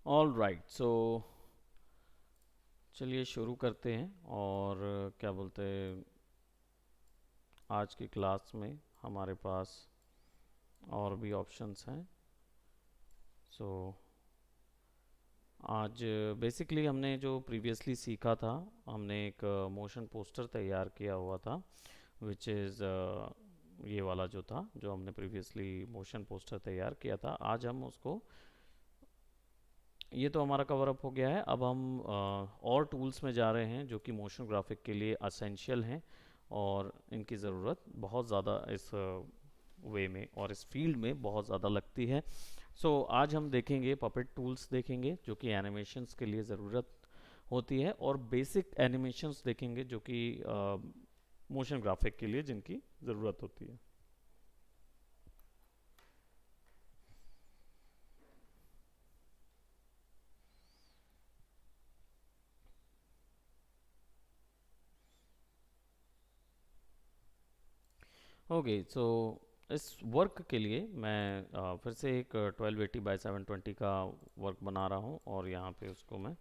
All right, सो चलिए शुरू करते हैं। और क्या बोलते हैं, आज की क्लास में हमारे पास और भी ऑप्शंस हैं। सो आज बेसिकली हमने जो प्रीवियसली सीखा था, हमने एक मोशन पोस्टर तैयार किया हुआ था, विच इज़ ये वाला जो था, जो हमने प्रीवियसली मोशन पोस्टर तैयार किया था। आज हम उसको, ये तो हमारा कवर अप हो गया है। अब हम और टूल्स में जा रहे हैं जो कि मोशन ग्राफिक के लिए असेंशियल हैं और इनकी ज़रूरत बहुत ज़्यादा इस वे में और इस फील्ड में बहुत ज़्यादा लगती है। आज हम देखेंगे पपेट टूल्स, देखेंगे जो कि एनिमेशंस के लिए ज़रूरत होती है, और बेसिक एनिमेशंस देखेंगे जो कि मोशन ग्राफिक के लिए जिनकी ज़रूरत होती है। ओके, सो इस वर्क के लिए मैं फिर से एक 1280 by 720 का वर्क बना रहा हूँ, और यहाँ पे उसको मैं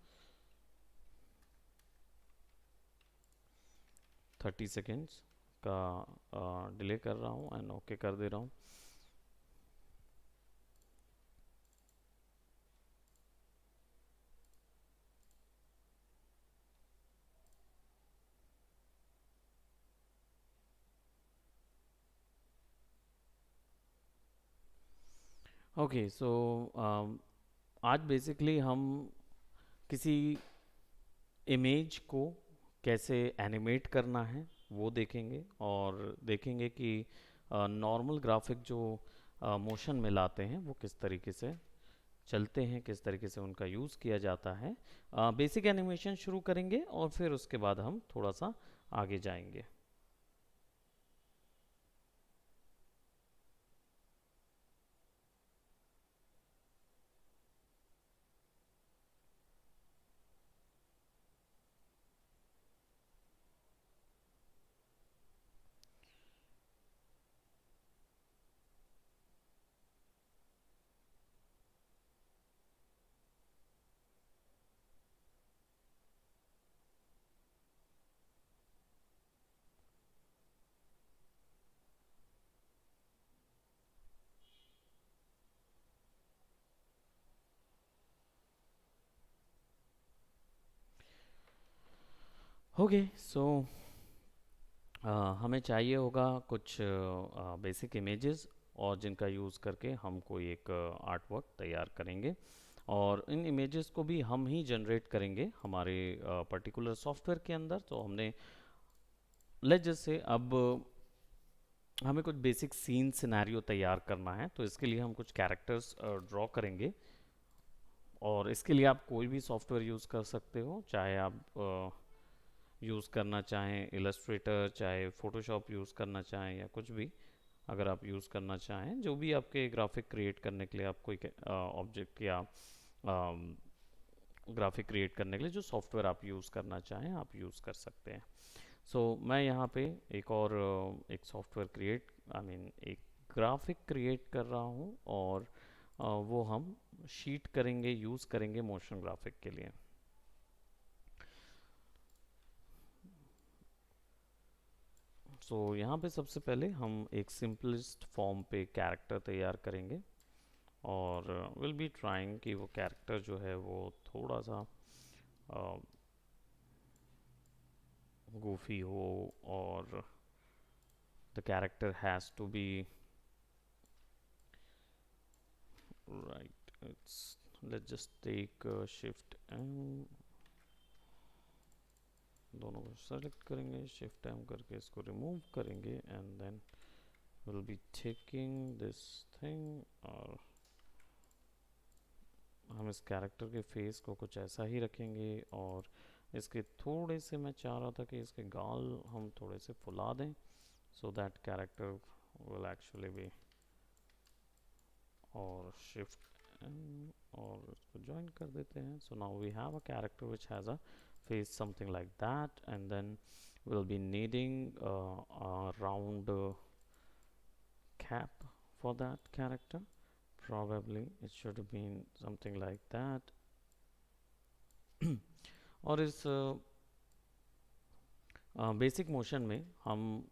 30 सेकेंड्स का डिले कर रहा हूँ एंड ओके कर दे रहा हूँ। ओके, सो आज बेसिकली हम किसी इमेज को कैसे एनिमेट करना है वो देखेंगे, और देखेंगे कि नॉर्मल ग्राफिक जो मोशन में लाते हैं वो किस तरीके से चलते हैं, किस तरीके से उनका यूज़ किया जाता है। बेसिक एनिमेशन शुरू करेंगे और फिर उसके बाद हम थोड़ा सा आगे जाएंगे। ओके, सो हमें चाहिए होगा कुछ बेसिक इमेजेस, और जिनका यूज़ करके हम कोई एक आर्ट वर्क तैयार करेंगे। और इन इमेजेस को भी हम ही जनरेट करेंगे हमारे पर्टिकुलर सॉफ्टवेयर के अंदर। तो हमने लेट जैसे अब हमें कुछ बेसिक सीन सिनेरियो तैयार करना है, तो इसके लिए हम कुछ कैरेक्टर्स ड्रॉ करेंगे। और इसके लिए आप कोई भी सॉफ्टवेयर यूज़ कर सकते हो, चाहे आप यूज़ करना चाहें इलस्ट्रेटर, चाहे फोटोशॉप यूज़ करना चाहें, या कुछ भी अगर आप यूज़ करना चाहें, जो भी आपके ग्राफिक क्रिएट करने के लिए आप कोई ऑब्जेक्ट या ग्राफिक क्रिएट करने के लिए जो सॉफ्टवेयर आप यूज़ करना चाहें आप यूज़ कर सकते हैं। मैं यहाँ पे एक और एक सॉफ्टवेयर क्रिएट, आई मीन एक ग्राफिक क्रिएट कर रहा हूँ, और वो हम शीट करेंगे, यूज़ करेंगे मोशन ग्राफिक के लिए। यहाँ पे सबसे पहले हम एक सिंपलेस्ट फॉर्म पे कैरेक्टर तैयार करेंगे, और विल बी ट्राइंग कि वो कैरेक्टर जो है वो थोड़ा सा goofy हो, और the character has to be right. It's let's just take shift M, दोनों को सेलेक्ट करेंगे, शिफ्ट एम करके इसको रिमूव करेंगे, and then will be taking this thing, और हम इस कैरेक्टर के फेस को कुछ ऐसा ही रखेंगे। और इसके थोड़े से मैं चाह रहा था कि इसके गाल हम थोड़े से फुला दें, so that character will actually be, और shift M और इसको join कर देते हैं। So now we have a character which has a face something like that, and then we'll be needing a round cap for that character. Probably it should have been something like that. और इस basic motion में हम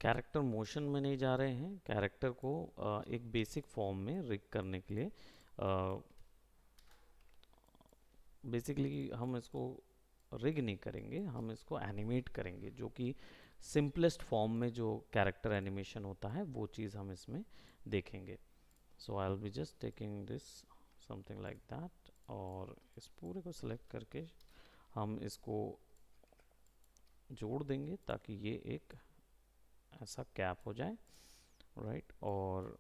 character motion में नहीं जा रहे हैं, character को एक बेसिक फॉर्म में रिग करने के लिए बेसिकली हम इसको रिग नहीं करेंगे, हम इसको एनिमेट करेंगे, जो कि सिंपलेस्ट फॉर्म में जो कैरेक्टर एनिमेशन होता है वो चीज़ हम इसमें देखेंगे. So I will be just taking this something like that, और इस पूरे को सिलेक्ट करके हम इसको जोड़ देंगे ताकि ये एक ऐसा कैप हो जाए, राइट. और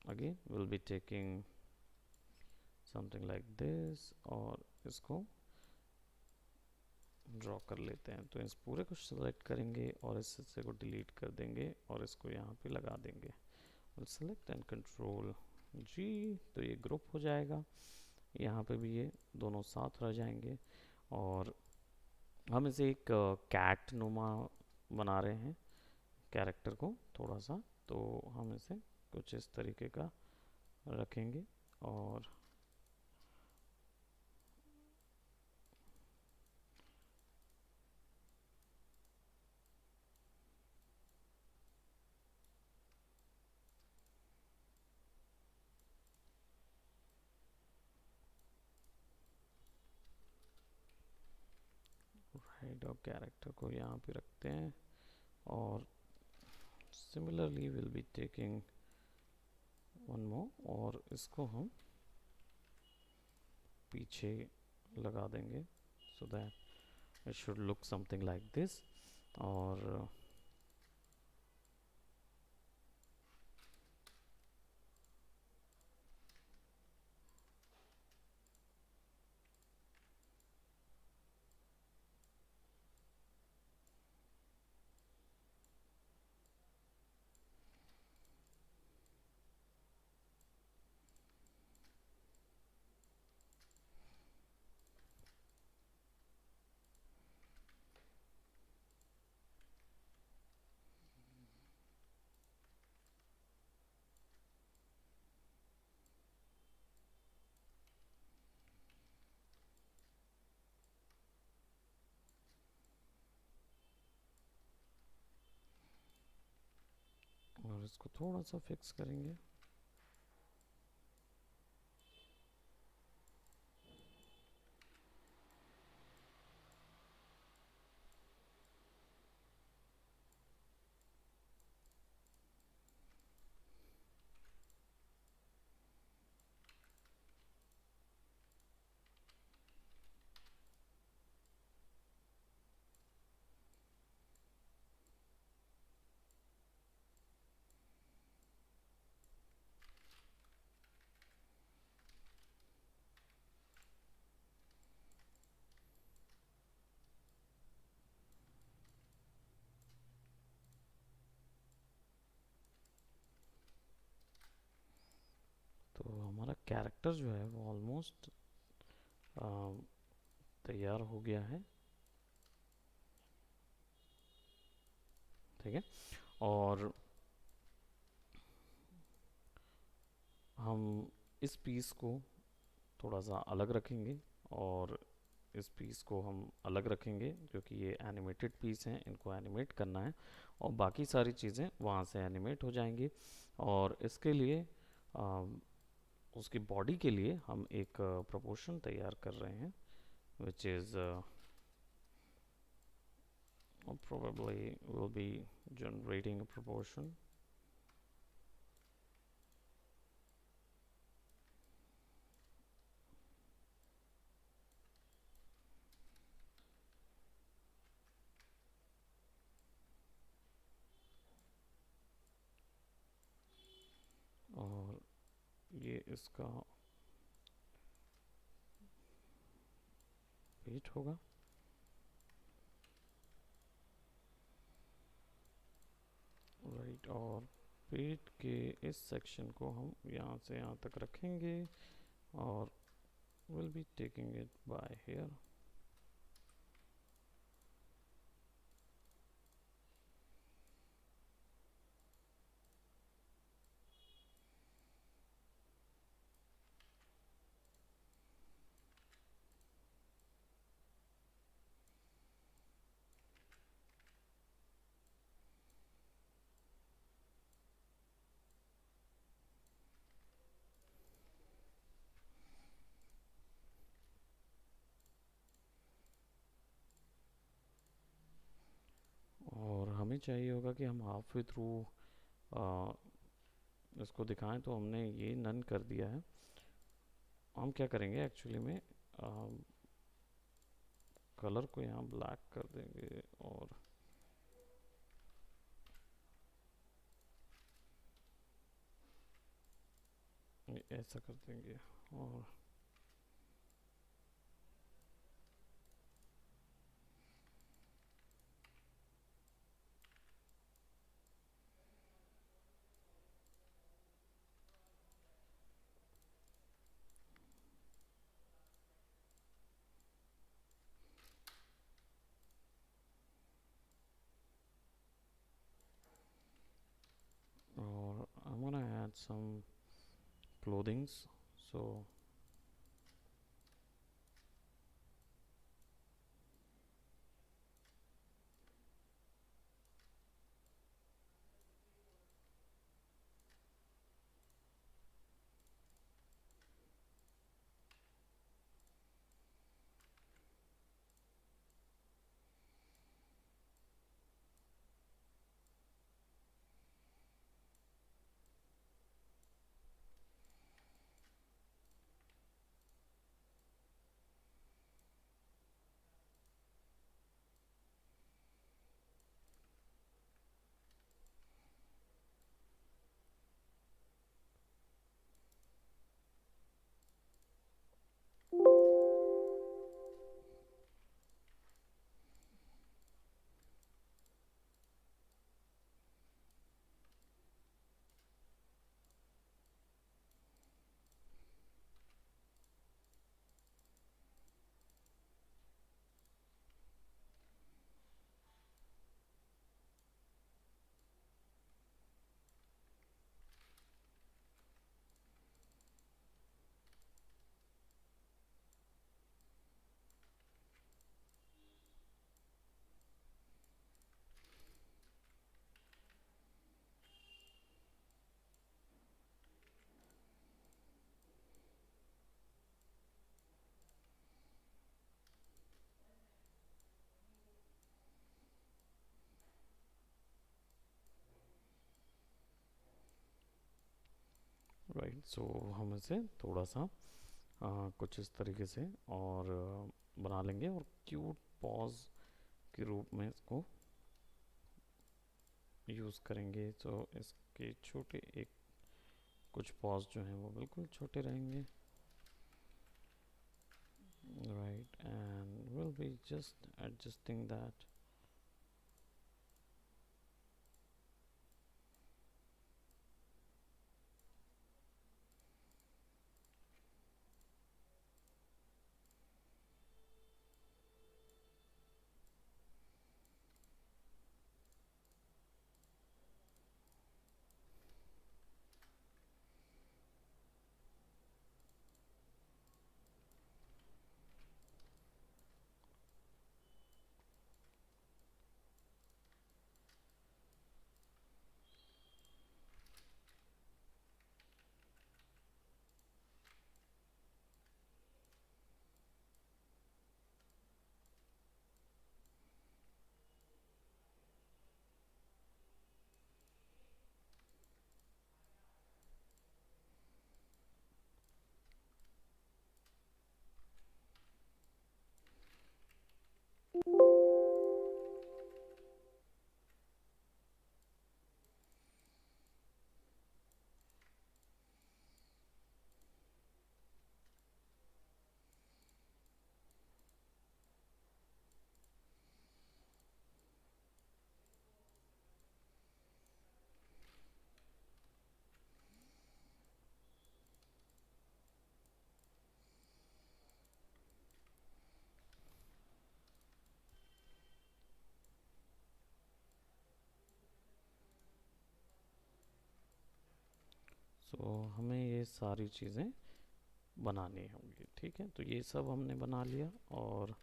again will be taking something like this और इसको ड्रॉ कर लेते हैं. तो इस पूरे को सिलेक्ट करेंगे और इस हिस्से को डिलीट कर देंगे और इसको यहाँ पे लगा देंगे. विल सेलेक्ट एंड कंट्रोल जी, तो ये ग्रुप हो जाएगा. यहाँ पे भी ये दोनों साथ रह जाएंगे. और हम इसे एक कैट नुमा बना रहे हैं कैरेक्टर को थोड़ा सा, तो हम इसे कुछ इस तरीके का रखेंगे. और राइट, और कैरेक्टर को यहाँ पे रखते हैं. और similarly will be taking one more और इसको हम पीछे लगा देंगे so that it should look something like this. और इसको थोड़ा सा फिक्स करेंगे. तो हमारा कैरेक्टर जो है वो ऑलमोस्ट तैयार हो गया है, ठीक है. और हम इस पीस को थोड़ा सा अलग रखेंगे और इस पीस को हम अलग रखेंगे क्योंकि ये एनिमेटेड पीस हैं, इनको एनिमेट करना है और बाकी सारी चीज़ें वहाँ से एनिमेट हो जाएंगी. और इसके लिए उसकी बॉडी के लिए हम एक प्रोपोर्शन तैयार कर रहे हैं which is probably will be generating a proportion. और ये इसका वेट होगा. राइट, और पेट के इस सेक्शन को हम यहाँ से यहाँ तक रखेंगे और will be taking it by here. चाहिए होगा कि हम हाफ वे थ्रू इसको दिखाएं, तो हमने ये नन कर दिया है। हम क्या करेंगे एक्चुअली में, कलर को यहाँ ब्लैक कर देंगे और ऐसा कर देंगे। और I'm gonna add some clothings, so right, so हम इसे थोड़ा सा कुछ इस तरीके से और बना लेंगे और क्यूट पॉज के रूप में इसको यूज़ करेंगे। तो इसके छोटे एक कुछ पॉज जो हैं वो बिल्कुल छोटे रहेंगे। Right, and will be just adjusting that. So हमें ये सारी चीज़ें बनानी होंगी, ठीक है। तो ये सब हमने बना लिया और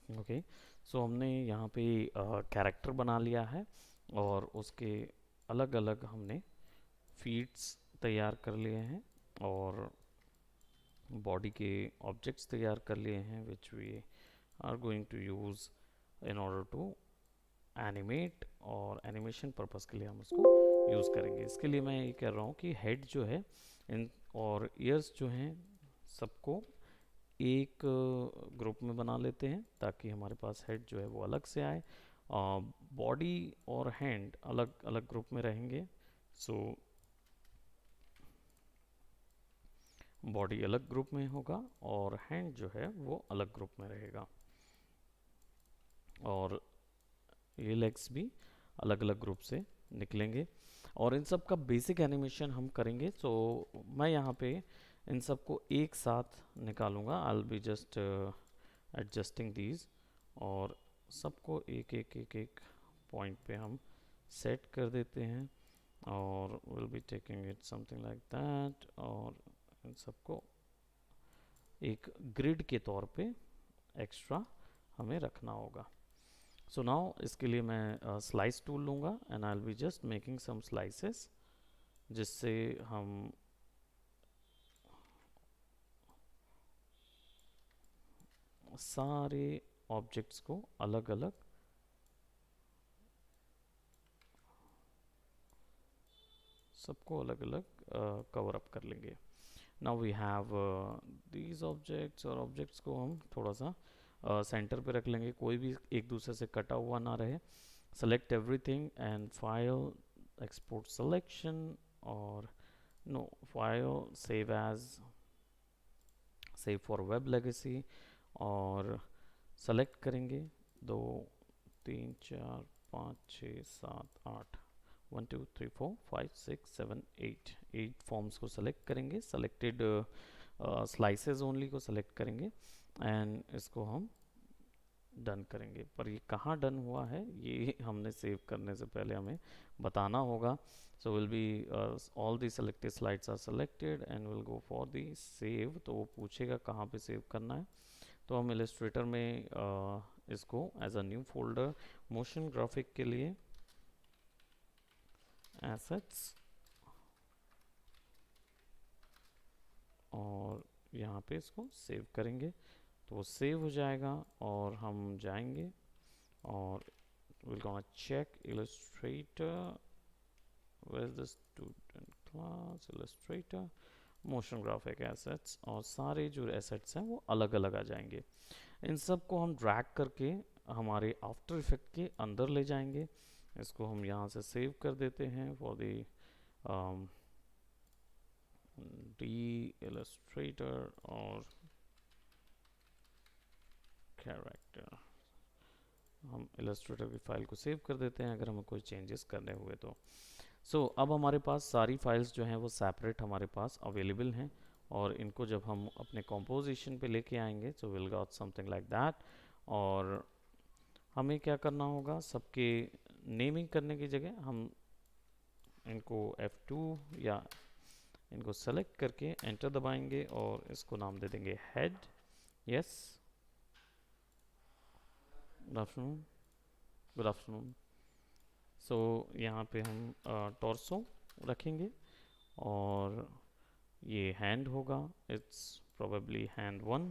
ओके, सो हमने यहाँ पे कैरेक्टर बना लिया है और उसके अलग अलग हमने फीड्स तैयार कर लिए हैं और बॉडी के ऑब्जेक्ट्स तैयार कर लिए हैं which we are going to use in order to animate, और एनिमेशन पर्पस के लिए हम उसको यूज़ करेंगे। इसके लिए मैं ये कह रहा हूँ कि हेड जो है इन और ईयर्स जो हैं सबको एक ग्रुप में बना लेते हैं ताकि हमारे पास हेड जो है वो अलग से आए, बॉडी और हैंड अलग अलग ग्रुप में रहेंगे। सो बॉडी अलग ग्रुप में होगा और हैंड जो है वो अलग ग्रुप में रहेगा, और ये लेग्स भी अलग अलग ग्रुप से निकलेंगे। और इन सब का बेसिक एनिमेशन हम करेंगे। सो मैं यहाँ पे इन सब को एक साथ निकालूंगा। आई will be just adjusting these, और सबको एक एक एक एक पॉइंट पे हम सेट कर देते हैं, और will be taking it something like that, और इन सबको एक ग्रिड के तौर पे एक्स्ट्रा हमें रखना होगा। सो नाउ इसके लिए मैं स्लाइस टूल लूँगा and I will be just making some slices, जिससे हम सारे ऑब्जेक्ट्स को अलग अलग सबको अलग अलग कवर अप कर लेंगे। Now we have these objects, और ऑब्जेक्ट्स को हम थोड़ा सा सेंटर पे रख लेंगे, कोई भी एक दूसरे से कटा हुआ ना रहे। Select everything and file, export selection, और now file save as, save for web legacy, और सेलेक्ट करेंगे 2 3 4 5 6 7 8, 1 2 3 4 5 6 7 8 8 फॉर्म्स को सेलेक्ट करेंगे। सेलेक्टेड स्लाइसेस ओनली को सेलेक्ट करेंगे एंड इसको हम डन करेंगे। पर ये कहाँ डन हुआ है ये हमने सेव करने से पहले हमें बताना होगा। So will be all the selected slides are selected and will go for the save. तो वो पूछेगा कहाँ पे सेव करना है, तो हम इलस्ट्रेटर में इसको as a new folder motion graphic के लिए एसेट्स, और यहाँ पे इसको सेव करेंगे तो वो सेव हो जाएगा। और हम जाएंगे और we're gonna check Illustrator, where's the student class, Illustrator, motion graphic assets, और सारे जो assets हैं वो अलग अलग आ जाएंगे। इन सब को हम ड्रैग करके हमारे आफ्टर इफेक्ट के अंदर ले जाएंगे। इसको हम यहाँ से सेव कर देते हैं फॉर दी डी इलस्ट्रेटर और कैरेक्टर। हम इलस्ट्रेटर की फाइल को सेव कर देते हैं अगर हमें कोई चेंजेस करने हुए तो। अब हमारे पास सारी फाइल्स जो हैं वो सेपरेट हमारे पास अवेलेबल हैं, और इनको जब हम अपने कंपोजिशन पे लेके आएंगे तो will got something like that. और हमें क्या करना होगा, सबके नेमिंग करने की जगह हम इनको F2 या इनको सेलेक्ट करके एंटर दबाएंगे और इसको नाम दे देंगे head. Yes, good afternoon, good afternoon. यहाँ पे हम टॉर्सो रखेंगे और ये हैंड होगा, it's probably hand 1,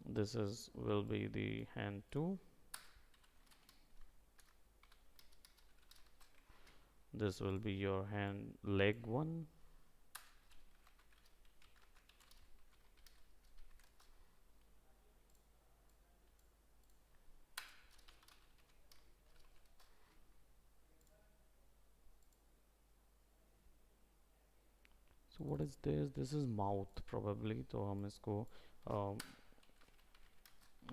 this is will be the hand 2, this will be your hand leg 1, so what is this is mouth probably, तो हम इसको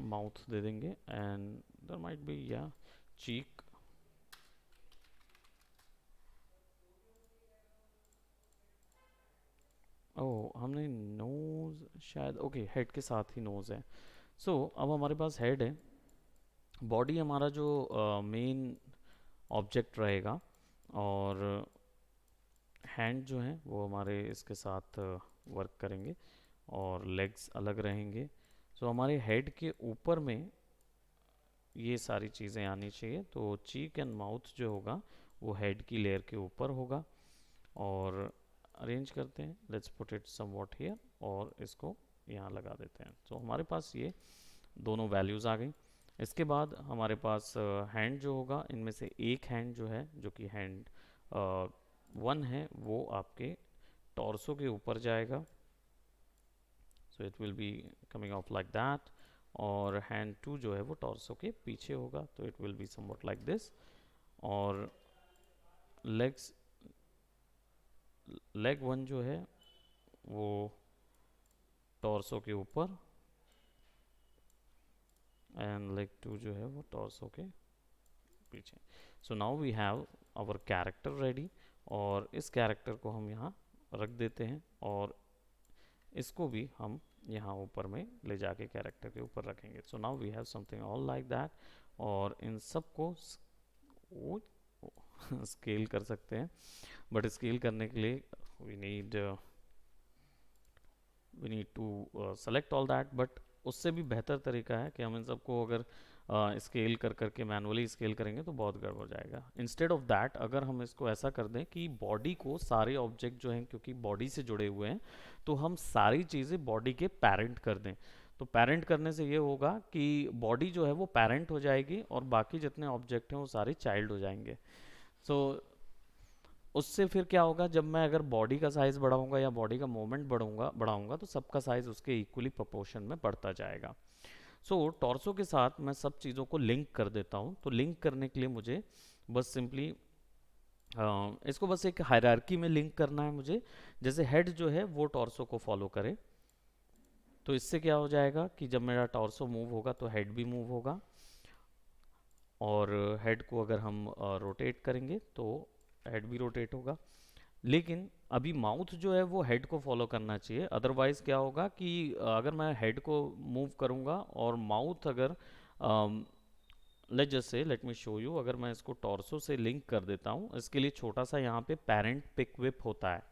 माउथ दे देंगे एंड देयर माइट बी या चीक। ओह, हमने नोज शायद, ओके हेड के साथ ही नोज है। अब हमारे पास हेड है, बॉडी हमारा जो मेन ऑब्जेक्ट रहेगा, और हैंड जो हैं वो हमारे इसके साथ वर्क करेंगे और लेग्स अलग रहेंगे। सो हमारे हेड के ऊपर में ये सारी चीज़ें आनी चाहिए। तो चीक एंड माउथ जो होगा वो हेड की लेयर के ऊपर होगा। और अरेंज करते हैं, let's put it somewhat here, और इसको यहाँ लगा देते हैं। तो हमारे पास ये दोनों वैल्यूज़ आ गई। इसके बाद हमारे पास हैंड जो होगा, इनमें से एक हैंड जो है, जो कि हैंड 1 है, वो आपके टॉर्सो के ऊपर जाएगा। So it will be coming of like that. और हैंड 2 जो है वो टॉर्सो के पीछे होगा, तो it will be somewhat like this. और लेग्स, लेग 1 जो है वो टॉर्सो के ऊपर, एंड लेग 2 जो है वो टॉर्सो के पीछे। So now we have our character ready, और इस कैरेक्टर को हम यहाँ रख देते हैं, और इसको भी हम यहाँ ऊपर में ले जाके कैरेक्टर के ऊपर रखेंगे। So now we have something all like that. और इन सब को स्केल कर सकते हैं, बट स्केल करने के लिए we need to select all that. But उससे भी बेहतर तरीका है कि हम इन सबको अगर स्केल कर करके मैनुअली स्केल करेंगे तो बहुत गड़बड़ जाएगा। इंस्टेड ऑफ दैट, अगर हम इसको ऐसा कर दें कि बॉडी को, सारे ऑब्जेक्ट जो हैं क्योंकि बॉडी से जुड़े हुए हैं, तो हम सारी चीज़ें बॉडी के पेरेंट कर दें। तो पेरेंट करने से ये होगा कि बॉडी जो है वो पेरेंट हो जाएगी और बाकी जितने ऑब्जेक्ट हैं वो सारे चाइल्ड हो जाएंगे। सो उससे फिर क्या होगा, जब मैं अगर बॉडी का साइज़ बढ़ाऊंगा या बॉडी का मूवमेंट बढ़ाऊंगा तो सबका साइज़ उसके इक्वली प्रोपोर्शन में बढ़ता जाएगा। सो टॉर्सो के साथ मैं सब चीज़ों को लिंक कर देता हूँ। तो लिंक करने के लिए मुझे बस सिंपली इसको बस एक हायरार्की में लिंक करना है मुझे। जैसे हेड जो है वो टॉर्सो को फॉलो करे, तो इससे क्या हो जाएगा कि जब मेरा टॉर्सो मूव होगा तो हेड भी मूव होगा। और हेड को अगर हम रोटेट करेंगे तो हेड भी रोटेट होगा। लेकिन अभी माउथ जो है वो हेड को फॉलो करना चाहिए, अदरवाइज क्या होगा कि अगर मैं हेड को मूव करूंगा और माउथ अगर लेट मी शो यू, अगर मैं इसको टॉर्सो से लिंक कर देता हूँ, इसके लिए छोटा सा यहाँ पे पेरेंट पिक विप होता है,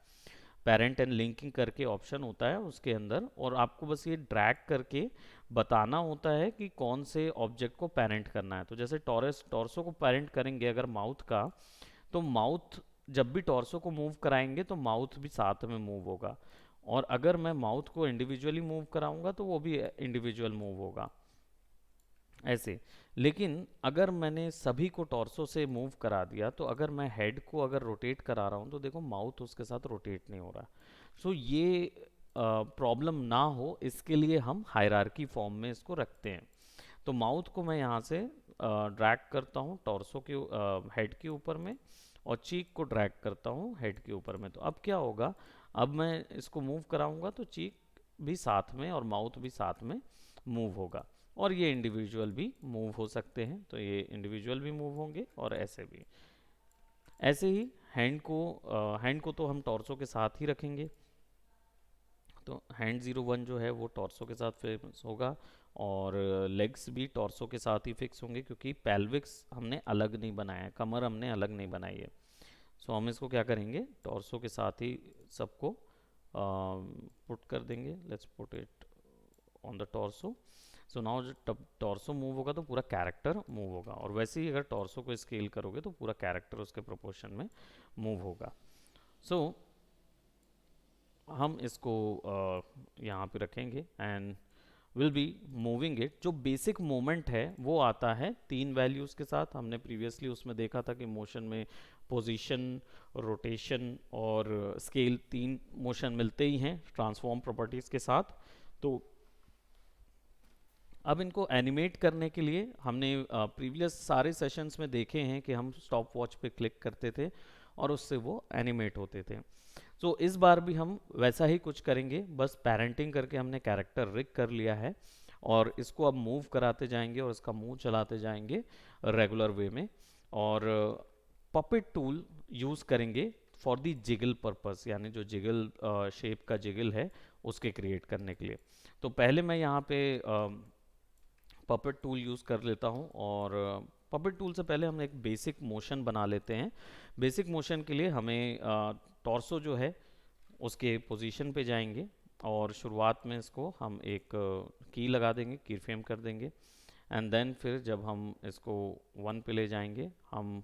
पेरेंट एंड लिंकिंग करके ऑप्शन होता है उसके अंदर, और आपको बस ये ड्रैग करके बताना होता है कि कौन से ऑब्जेक्ट को पेरेंट करना है। तो जैसे टॉर्सो को पेरेंट करेंगे अगर माउथ का, तो माउथ जब भी टॉर्सो को मूव कराएंगे तो माउथ भी साथ में मूव होगा। और अगर मैं माउथ को इंडिविजुअली मूव कराऊंगा तो वो भी इंडिविजुअल मूव होगा, ऐसे। लेकिन अगर मैंने सभी को टॉर्सो से मूव करा दिया, तो अगर मैं हेड को अगर रोटेट करा रहा हूँ तो देखो माउथ उसके साथ रोटेट नहीं हो रहा। सो ये प्रॉब्लम ना हो इसके लिए हम हायरार्की फॉर्म में इसको रखते हैं। तो माउथ को मैं यहाँ से ड्रैग करता हूँ टॉर्सो के हेड के ऊपर में, और चीक को ड्रैग करता हूँ हेड के ऊपर में। तो अब क्या होगा, अब मैं इसको मूव कराऊंगा तो चीक भी साथ में और माउथ भी साथ में मूव होगा। और ये इंडिविजुअल भी मूव हो सकते हैं, तो ये इंडिविजुअल भी मूव होंगे और ऐसे भी। ऐसे ही हैंड को तो हम टॉर्सो के साथ ही रखेंगे। तो हैंड 01 जो है वो टॉर्सो के साथ फिक्स होगा, और लेग्स भी टॉर्सो के साथ ही फिक्स होंगे, क्योंकि पेल्विक्स हमने अलग नहीं बनाया है, कमर हमने अलग नहीं बनाई है। सो हम इसको क्या करेंगे, टॉर्सो के साथ ही सबको पुट कर देंगे। Let's put it on the torso. So now जब टॉर्सो मूव होगा तो पूरा कैरेक्टर मूव होगा, और वैसे ही अगर टॉर्सो को स्केल करोगे तो पूरा कैरेक्टर उसके प्रोपोर्शन में मूव होगा। सो हम इसको यहाँ पे रखेंगे and will be moving it. जो बेसिक मोमेंट है वो आता है 3 वैल्यूज़ के साथ। हमने प्रीवियसली उसमें देखा था कि मोशन में पोजीशन, रोटेशन और स्केल 3 मोशन मिलते ही हैं ट्रांसफॉर्म प्रॉपर्टीज़ के साथ। तो अब इनको एनिमेट करने के लिए हमने प्रीवियस सारे सेशंस में देखे हैं कि हम स्टॉप वॉच पे क्लिक करते थे और उससे वो एनिमेट होते थे। सो इस बार भी हम वैसा ही कुछ करेंगे, बस पेरेंटिंग करके हमने कैरेक्टर रिग कर लिया है, और इसको अब मूव कराते जाएंगे और इसका मुंह चलाते जाएंगे रेगुलर वे में। और पपेट टूल यूज़ करेंगे फॉर दी जिगल पर्पस, यानी जो जिगल शेप का जिगल है उसके क्रिएट करने के लिए। तो पहले मैं यहाँ पे पपेट टूल यूज़ कर लेता हूँ, और पपेट टूल से पहले हम एक बेसिक मोशन बना लेते हैं। बेसिक मोशन के लिए हमें टॉर्सो जो है उसके पोजीशन पे जाएंगे, और शुरुआत में इसको हम एक की लगा देंगे, की फ्रेम कर देंगे। एंड देन फिर जब हम इसको 1 पे ले जाएंगे, हम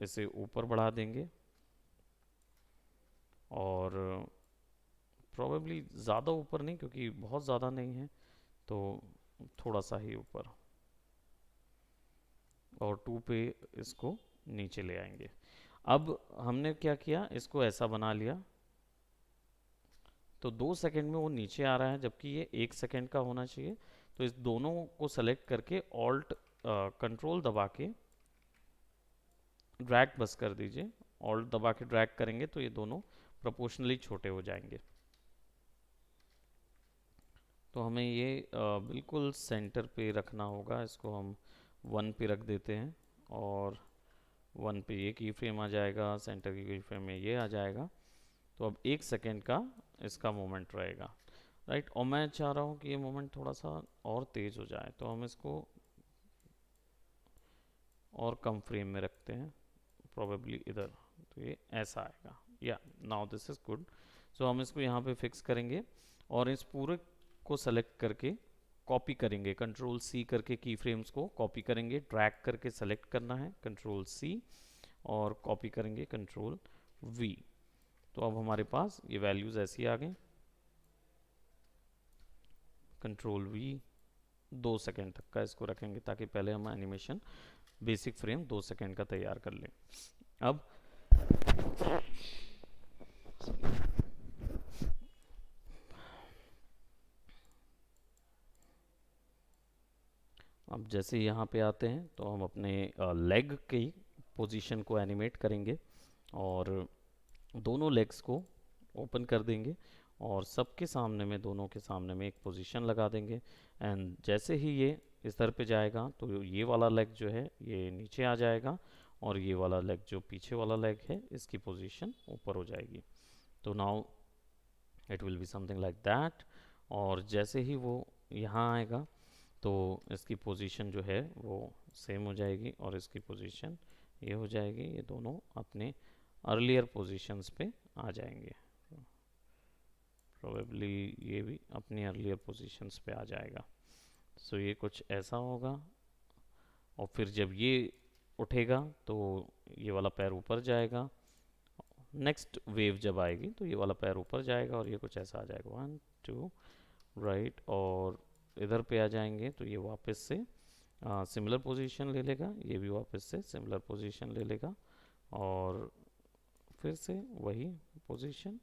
इसे ऊपर बढ़ा देंगे और प्रोबेबली ज़्यादा ऊपर नहीं, क्योंकि बहुत ज़्यादा नहीं है, तो थोड़ा सा ही ऊपर, और 2 पे इसको नीचे ले आएंगे। अब हमने क्या किया, इसको ऐसा बना लिया, तो 2 सेकंड में वो नीचे आ रहा है, जबकि ये 1 सेकंड का होना चाहिए। तो इस दोनों को सेलेक्ट करके ऑल्ट कंट्रोल दबा के ड्रैग बस कर दीजिए। ऑल्ट दबा के ड्रैग करेंगे तो ये दोनों प्रोपोर्शनली छोटे हो जाएंगे। तो हमें ये बिल्कुल सेंटर पे रखना होगा। इसको हम 1 पे रख देते हैं और 1 पे ये की फ्रेम आ जाएगा, सेंटर की की फ्रेम में ये आ जाएगा। तो अब 1 सेकेंड का इसका मोमेंट रहेगा, राइट। और मैं चाह रहा हूँ कि ये मोमेंट थोड़ा सा और तेज़ हो जाए, तो हम इसको और कम फ्रेम में रखते हैं, प्रोबेबली इधर। तो ये ऐसा आएगा, या नाउ दिस इज़ गुड। सो हम इसको यहाँ पे फिक्स करेंगे और इस पूरे को सेलेक्ट करके कॉपी करेंगे, कंट्रोल सी करके की फ्रेम्स को कॉपी करेंगे, ड्रैग करके सेलेक्ट करना है कंट्रोल सी, और कॉपी करेंगे कंट्रोल वी। तो अब हमारे पास ये वैल्यूज़ ऐसी आ गई। कंट्रोल वी, 2 सेकेंड तक का इसको रखेंगे, ताकि पहले हम एनिमेशन बेसिक फ्रेम 2 सेकेंड का तैयार कर लें। अब अब जैसे यहाँ पे आते हैं तो हम अपने लेग की पोजीशन को एनिमेट करेंगे और दोनों लेग्स को ओपन कर देंगे और सबके सामने में, दोनों के सामने में एक पोजीशन लगा देंगे। एंड जैसे ही ये इस तरह पे जाएगा तो ये वाला लेग जो है ये नीचे आ जाएगा और ये वाला लेग जो पीछे वाला लेग है इसकी पोजीशन ऊपर हो जाएगी। तो now it will be something like that. और जैसे ही वो यहाँ आएगा तो इसकी पोजीशन जो है वो सेम हो जाएगी और इसकी पोजीशन ये हो जाएगी। ये दोनों अपने अर्लियर पोजीशंस पे आ जाएंगे। प्रोबेबली ये भी अपनी अर्लियर पोजीशंस पे आ जाएगा। सो ये कुछ ऐसा होगा। और फिर जब ये उठेगा तो ये वाला पैर ऊपर जाएगा। नेक्स्ट वेव जब आएगी तो ये वाला पैर ऊपर जाएगा और ये कुछ ऐसा आ जाएगा, 1 2 राइट। और इधर पे आ जाएंगे तो ये वापस से सिमिलर पोजीशन ले लेगा, ये भी वापस से सिमिलर पोजीशन ले लेगा और फिर से वही पोजीशन।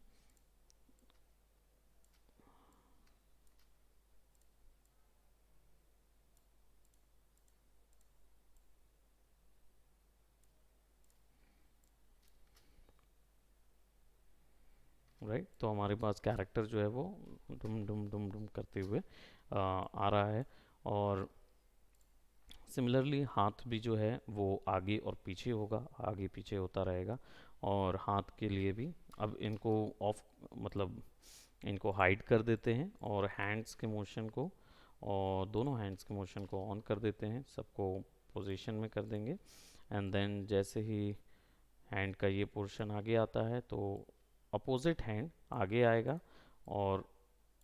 राइट, तो हमारे पास कैरेक्टर जो है वो डुम डुम डुम डुम करते हुए आ रहा है। और सिमिलरली हाथ भी जो है वो आगे और पीछे होगा, आगे पीछे होता रहेगा। और हाथ के लिए भी अब इनको ऑफ, मतलब इनको हाइड कर देते हैं और हैंड्स के मोशन को, और दोनों हैंड्स के मोशन को ऑन कर देते हैं, सबको पोजीशन में कर देंगे। एंड देन जैसे ही हैंड का ये पोर्शन आगे आता है तो अपोजिट हैंड आगे आएगा और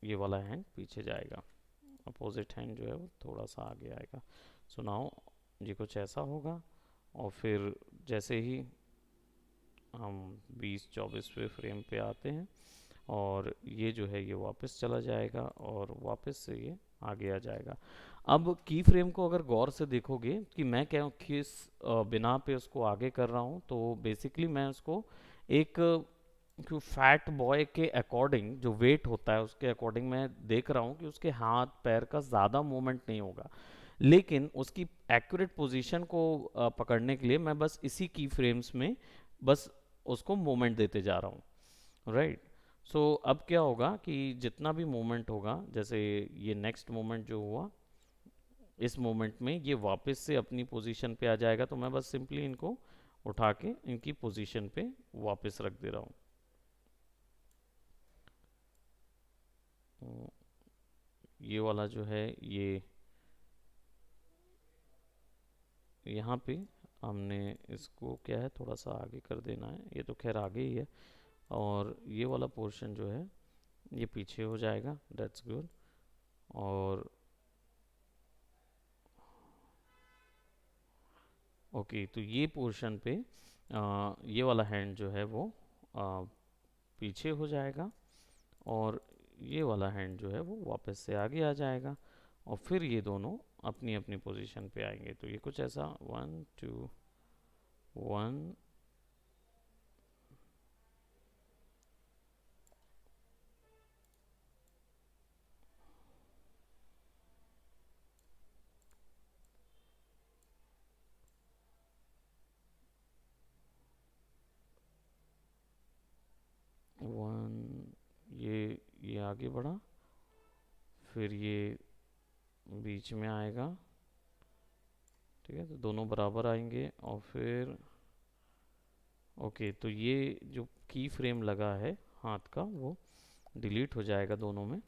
ये वाला हैंड पीछे जाएगा। अपोजिट हैंड जो है वो थोड़ा सा आगे आएगा। सो नाउ ये कुछ ऐसा होगा। और फिर जैसे ही हम 20-24वें फ्रेम पे आते हैं और ये जो है ये वापस चला जाएगा और वापस से ये आगे आ जाएगा। अब की फ्रेम को अगर गौर से देखोगे कि मैं क्या किस बिना पे उसको आगे कर रहा हूँ, तो बेसिकली मैं उसको एक फैट बॉय के अकॉर्डिंग, जो वेट होता है उसके अकॉर्डिंग मैं देख रहा हूँ कि उसके हाथ पैर का ज़्यादा मूवमेंट नहीं होगा, लेकिन उसकी एक्यूरेट पोजीशन को पकड़ने के लिए मैं बस इसी की फ्रेम्स में बस उसको मूवमेंट देते जा रहा हूँ, राइट। सो अब क्या होगा कि जितना भी मूवमेंट होगा, जैसे ये नेक्स्ट मूवमेंट जो हुआ, इस मूवमेंट में ये वापस से अपनी पोजीशन पे आ जाएगा, तो मैं बस सिंपली इनको उठा के इनकी पोजीशन पे वापस रख दे रहा हूँ। ये वाला जो है ये यहाँ पे हमने इसको क्या है थोड़ा सा आगे कर देना है, ये तो खैर आगे ही है। और ये वाला पोर्शन जो है ये पीछे हो जाएगा, दैट्स गुड। और ओके, तो ये पोर्शन पे ये वाला हैंड जो है वो आ, पीछे हो जाएगा, और ये वाला हैंड जो है वो वापस से आगे आ जाएगा, और फिर ये दोनों अपनी अपनी पोजीशन पे आएंगे। तो ये कुछ ऐसा 1 2 1। 1, ये आगे बढ़ा, फिर ये बीच में आएगा, ठीक है, तो दोनों बराबर आएंगे, और फिर ओके, तो ये जो की फ्रेम लगा है हाथ का वो डिलीट हो जाएगा दोनों में,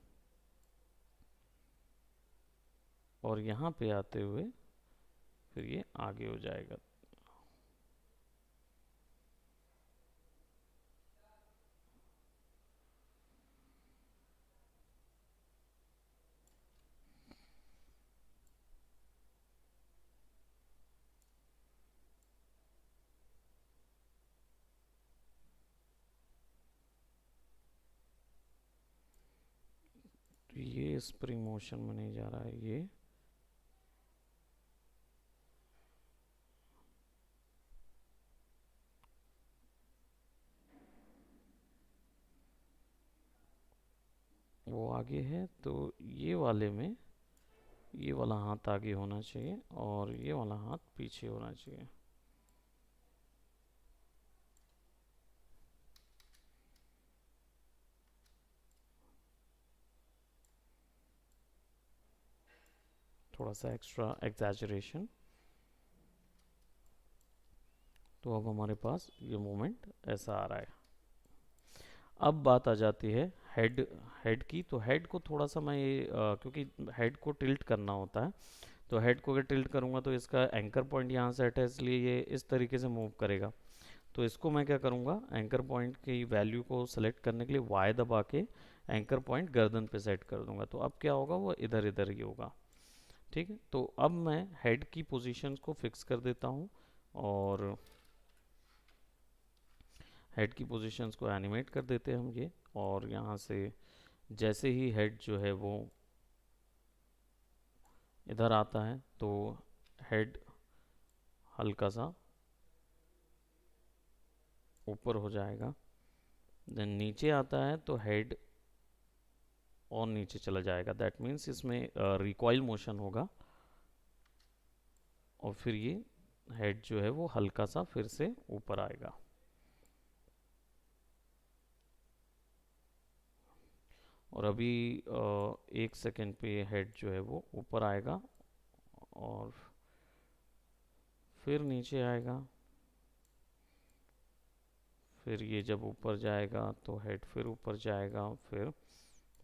और यहाँ पे आते हुए फिर ये आगे हो जाएगा। तो ये स्प्रिंग मोशन में नहीं जा रहा है, ये वो आगे है, तो ये वाले में ये वाला हाथ आगे होना चाहिए और ये वाला हाथ पीछे होना चाहिए। थोड़ा सा एक्स्ट्रा एग्जैजरेशन। तो अब हमारे पास ये मूवमेंट ऐसा आ रहा है। अब बात आ जाती है हेड हेड की। तो हेड को थोड़ा सा मैं ये क्योंकि हेड को टिल्ट करना होता है, तो हेड को अगर टिल्ट करूँगा तो इसका एंकर पॉइंट यहाँ सेट है, इसलिए ये इस तरीके से मूव करेगा। तो इसको मैं क्या करूँगा, एंकर पॉइंट की वैल्यू को सेलेक्ट करने के लिए वाई दबा के एंकर पॉइंट गर्दन पे सेट कर दूंगा। तो अब क्या होगा, वो इधर इधर ही होगा। ठीक है, तो अब मैं हेड की पोजीशंस को फिक्स कर देता हूँ, और हेड की पोजीशंस को एनिमेट कर देते हैं हम ये। और यहाँ से जैसे ही हेड जो है वो इधर आता है, तो हेड हल्का सा ऊपर हो जाएगा। देन नीचे आता है तो हेड और नीचे चला जाएगा। दैट मीन्स इसमें रिकॉइल मोशन होगा, और फिर ये हेड जो है वो हल्का सा फिर से ऊपर आएगा। और अभी 1 सेकेंड पे हेड जो है वो ऊपर आएगा, और फिर नीचे आएगा। फिर ये जब ऊपर जाएगा तो हेड फिर ऊपर जाएगा, फिर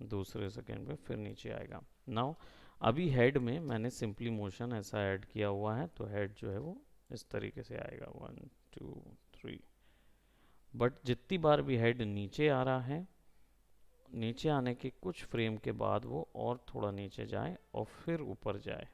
दूसरे सेकेंड पे फिर नीचे आएगा। नाउ अभी हेड में मैंने सिंपली मोशन ऐसा ऐड किया हुआ है, तो हेड जो है वो इस तरीके से आएगा 1 2 3। बट जितनी बार भी हेड नीचे आ रहा है, नीचे आने के कुछ फ्रेम के बाद वो और थोड़ा नीचे जाए और फिर ऊपर जाए।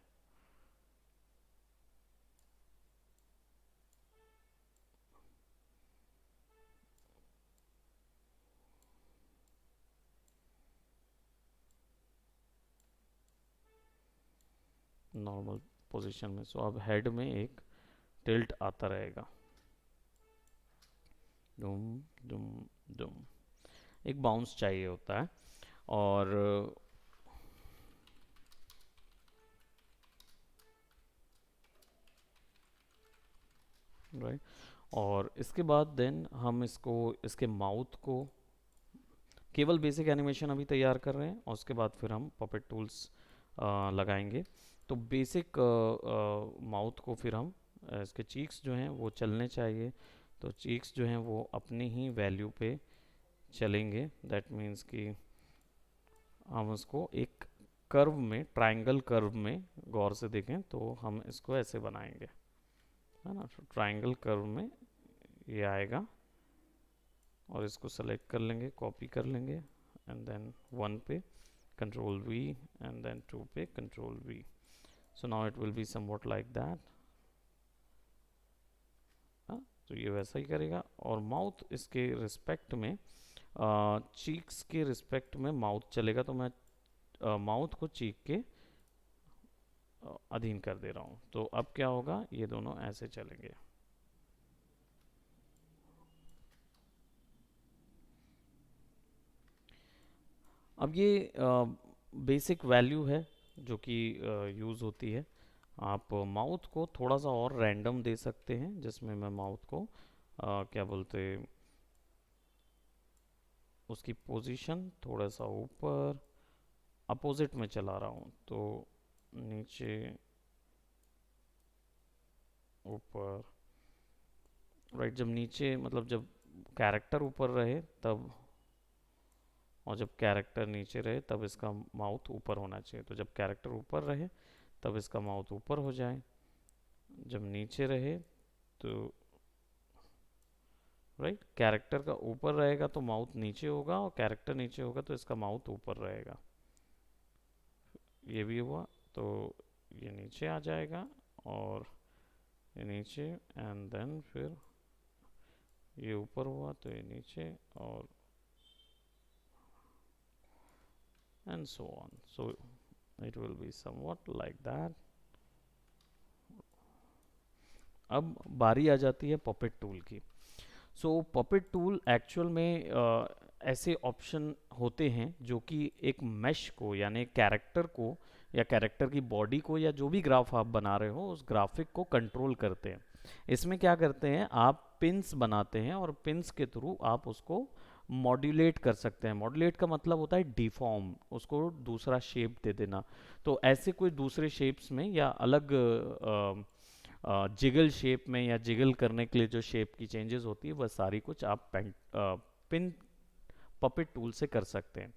नॉर्मल पोजीशन में। सो अब हेड में एक टिल्ट आता रहेगा, दुम दुम दुम। एक बाउंस चाहिए होता है, और राइट। और इसके बाद देन हम इसको, इसके माउथ को, केवल बेसिक एनिमेशन अभी तैयार कर रहे हैं, और उसके बाद फिर हम पपेट टूल्स लगाएंगे। तो बेसिक माउथ को फिर हम इसके चीक्स जो हैं वो चलने चाहिए। तो चीक्स जो हैं वो अपनी ही वैल्यू पे चलेंगे। दैट मीन्स कि हम उसको एक कर्व में, ट्रायंगल कर्व में गौर से देखें तो हम इसको ऐसे बनाएंगे, है ना। तो ट्रायंगल कर्व में ये आएगा, और इसको सेलेक्ट कर लेंगे, कॉपी कर लेंगे, एंड देन 1 पे कंट्रोल V एंड देन 2 पे control V. So now it will be somewhat like that. तो ये वैसा ही करेगा. और माउथ इसके रिस्पेक्ट में, चीक्स के रिस्पेक्ट में माउथ चलेगा, तो मैं माउथ को चीक के अधीन कर दे रहा हूँ. तो अब क्या होगा, ये दोनों ऐसे चलेंगे. अब ये बेसिक वैल्यू है जो कि यूज़ होती है. आप माउथ को थोड़ा सा और रैंडम दे सकते हैं, जिसमें मैं माउथ को क्या बोलते, उसकी पोजीशन थोड़ा सा ऊपर अपोजिट में चला रहा हूँ. तो नीचे ऊपर, राइट. जब नीचे मतलब जब कैरेक्टर ऊपर रहे तब, और जब कैरेक्टर नीचे रहे तब इसका माउथ ऊपर होना चाहिए. तो जब कैरेक्टर ऊपर रहे तब इसका माउथ ऊपर हो जाए. जब नीचे रहे तो, राइट, कैरेक्टर का ऊपर रहेगा तो माउथ नीचे होगा, और कैरेक्टर नीचे होगा तो इसका माउथ ऊपर रहेगा. ये भी हुआ तो ये नीचे आ जाएगा, और ये नीचे, एंड देन फिर ये ऊपर हुआ तो ये नीचे, और and so on. So it will be somewhat like that. अब बारी आ जाती है पपेट टूल की. सो पपेट टूल एक्चुअल में ऐसे ऑप्शन होते हैं जो कि एक मैश को, यानी कैरेक्टर को या कैरेक्टर की बॉडी को या जो भी ग्राफ आप बना रहे हो उस ग्राफिक को कंट्रोल करते हैं. इसमें क्या करते हैं, आप पिन्स बनाते हैं और पिन्स के थ्रू आप उसको मॉड्यूलेट कर सकते हैं. मॉड्यूलेट का मतलब होता है डिफॉर्म, उसको दूसरा शेप दे देना. तो ऐसे कोई दूसरे शेप्स में या अलग जिगल शेप में या जिगल करने के लिए जो शेप की चेंजेस होती है वह सारी कुछ आप पिन पपेट टूल से कर सकते हैं.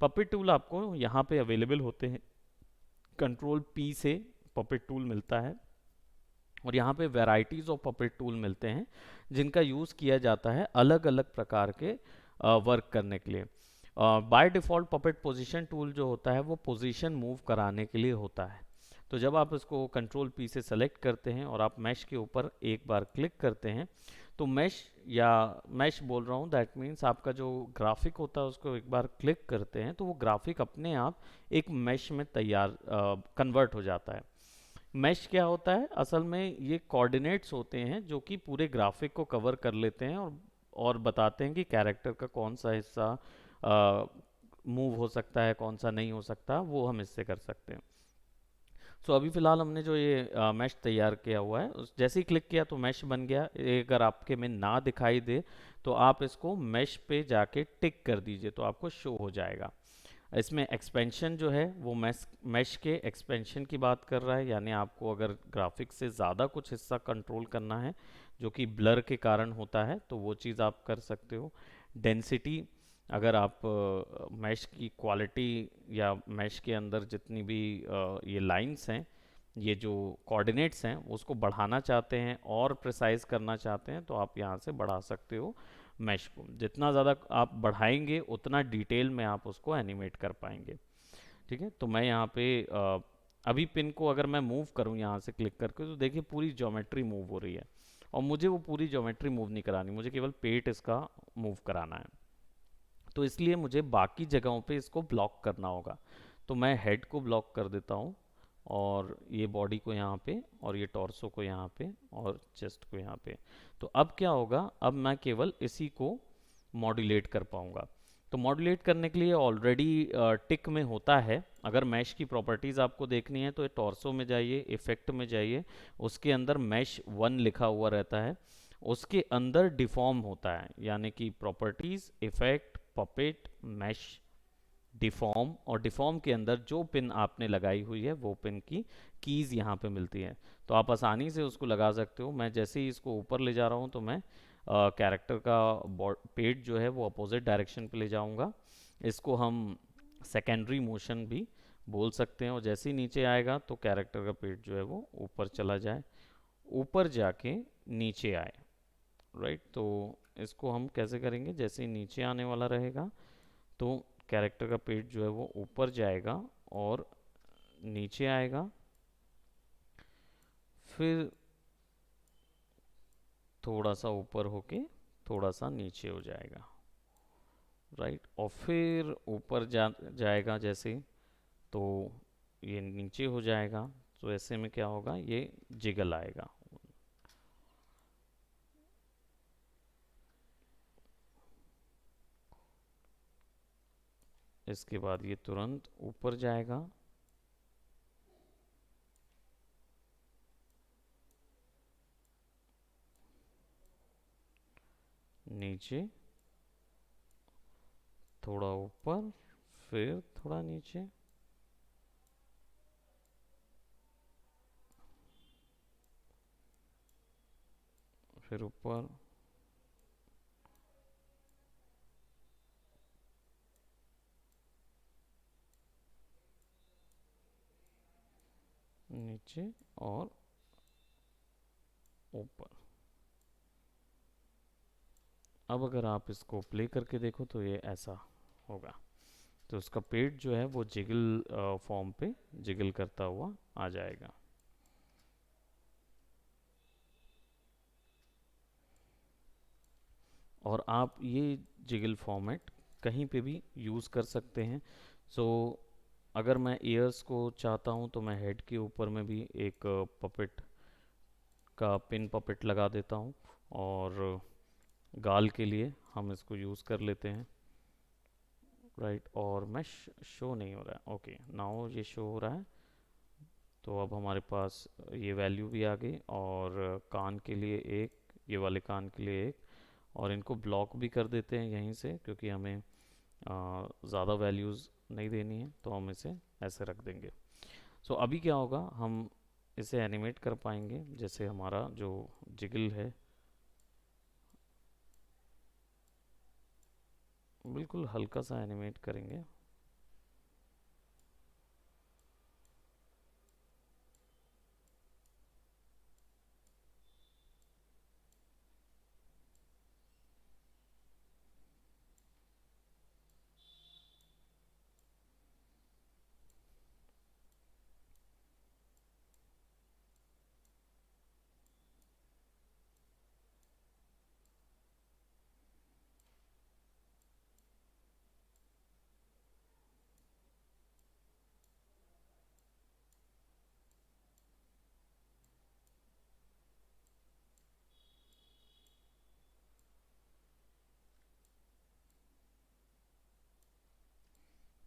पपेट टूल आपको यहाँ पे अवेलेबल होते हैं. कंट्रोल P से पपेट टूल मिलता है, और यहाँ पे वैरायटीज ऑफ पपेट टूल मिलते हैं जिनका यूज़ किया जाता है अलग अलग प्रकार के वर्क करने के लिए. By default puppet position tool जो होता है वो पोजीशन मूव कराने के लिए होता है. तो जब आप इसको कंट्रोल P से सेलेक्ट करते हैं और आप मैश के ऊपर एक बार क्लिक करते हैं, तो मैश, या मैश बोल रहा हूँ, दैट मीन्स आपका जो ग्राफिक होता है उसको एक बार क्लिक करते हैं तो वो ग्राफिक अपने आप एक मैश में तैयार कन्वर्ट हो जाता है. मैश क्या होता है, असल में ये कोऑर्डिनेट्स होते हैं जो कि पूरे ग्राफिक को कवर कर लेते हैं, और बताते हैं कि कैरेक्टर का कौन सा हिस्सा मूव हो सकता है, कौन सा नहीं हो सकता, वो हम इससे कर सकते हैं. सो अभी फ़िलहाल हमने जो ये मैश तैयार किया हुआ है, जैसे ही क्लिक किया तो मैश बन गया. ये अगर आपके में ना दिखाई दे तो आप इसको मैश पे जाके टिक कर दीजिए तो आपको शो हो जाएगा. इसमें एक्सपेंशन जो है वो मैश के एक्सपेंशन की बात कर रहा है, यानी आपको अगर ग्राफिक से ज़्यादा कुछ हिस्सा कंट्रोल करना है जो कि ब्लर के कारण होता है तो वो चीज़ आप कर सकते हो. डेंसिटी, अगर आप मैश की क्वालिटी या मैश के अंदर जितनी भी ये लाइंस हैं, ये जो कोऑर्डिनेट्स हैं उसको बढ़ाना चाहते हैं और प्रिसाइज करना चाहते हैं तो आप यहाँ से बढ़ा सकते हो मैश को. जितना ज़्यादा आप बढ़ाएंगे उतना डिटेल में आप उसको एनिमेट कर पाएंगे. ठीक है, तो मैं यहाँ पे अभी पिन को अगर मैं मूव करूँ यहाँ से क्लिक करके तो देखिए पूरी ज्योमेट्री मूव हो रही है, और मुझे वो पूरी ज्योमेट्री मूव नहीं करानी, मुझे केवल पेट इसका मूव कराना है. तो इसलिए मुझे बाकी जगहों पे इसको ब्लॉक करना होगा. तो मैं हेड को ब्लॉक कर देता हूँ, और ये बॉडी को यहाँ पे, और ये टॉर्सो को यहाँ पे, और चेस्ट को यहाँ पे. तो अब क्या होगा, अब मैं केवल इसी को मॉड्यूलेट कर पाऊंगा. तो मॉड्यूलेट करने के लिए ऑलरेडी टिक में होता है. अगर मैश की प्रॉपर्टीज़ आपको देखनी है तो ये टॉर्सो में जाइए, इफेक्ट में जाइए, उसके अंदर मैश 1 लिखा हुआ रहता है, उसके अंदर डिफॉर्म होता है, यानी कि properties, effect, puppet, mesh, deform, और डिफॉर्म के अंदर जो पिन आपने लगाई हुई है वो पिन की कीज़ यहाँ पे मिलती हैं. तो आप आसानी से उसको लगा सकते हो. मैं जैसे ही इसको ऊपर ले जा रहा हूँ तो मैं कैरेक्टर का पेट जो है वो अपोजिट डायरेक्शन पे ले जाऊँगा. इसको हम सेकेंडरी मोशन भी बोल सकते हैं. और जैसे ही नीचे आएगा तो कैरेक्टर का पेट जो है वो ऊपर चला जाए, ऊपर जाके नीचे आए, राइट. तो इसको हम कैसे करेंगे, जैसे ही नीचे आने वाला रहेगा तो कैरेक्टर का पेट जो है वो ऊपर जाएगा और नीचे आएगा, फिर थोड़ा सा ऊपर होके थोड़ा सा नीचे हो जाएगा, राइट। और फिर ऊपर जाएगा जैसे, तो ये नीचे हो जाएगा। तो ऐसे में क्या होगा, ये जिगल आएगा। इसके बाद ये तुरंत ऊपर जाएगा, नीचे, थोड़ा ऊपर, फिर थोड़ा नीचे, फिर ऊपर, नीचे और ऊपर। अब अगर आप इसको प्ले करके देखो तो ये ऐसा होगा। तो उसका पेट जो है वो जिगल फॉर्म पे जिगल करता हुआ आ जाएगा। और आप ये जिगल फॉर्मेट कहीं पे भी यूज़ कर सकते हैं। सो अगर मैं ईयर्स को चाहता हूँ तो मैं हेड के ऊपर में भी एक पपेट का पिन पपेट लगा देता हूँ, और गाल के लिए हम इसको यूज़ कर लेते हैं, राइट। और मैं शो नहीं हो रहा है, ओके नाउ ये शो हो रहा है। तो अब हमारे पास ये वैल्यू भी आ गई, और कान के लिए एक, ये वाले कान के लिए एक, और इनको ब्लॉक भी कर देते हैं यहीं से, क्योंकि हमें ज़्यादा वैल्यूज़ नहीं देनी है, तो हम इसे ऐसे रख देंगे। सो अभी क्या होगा, हम इसे एनिमेट कर पाएंगे। जैसे हमारा जो जिगल है, बिल्कुल हल्का सा एनिमेट करेंगे।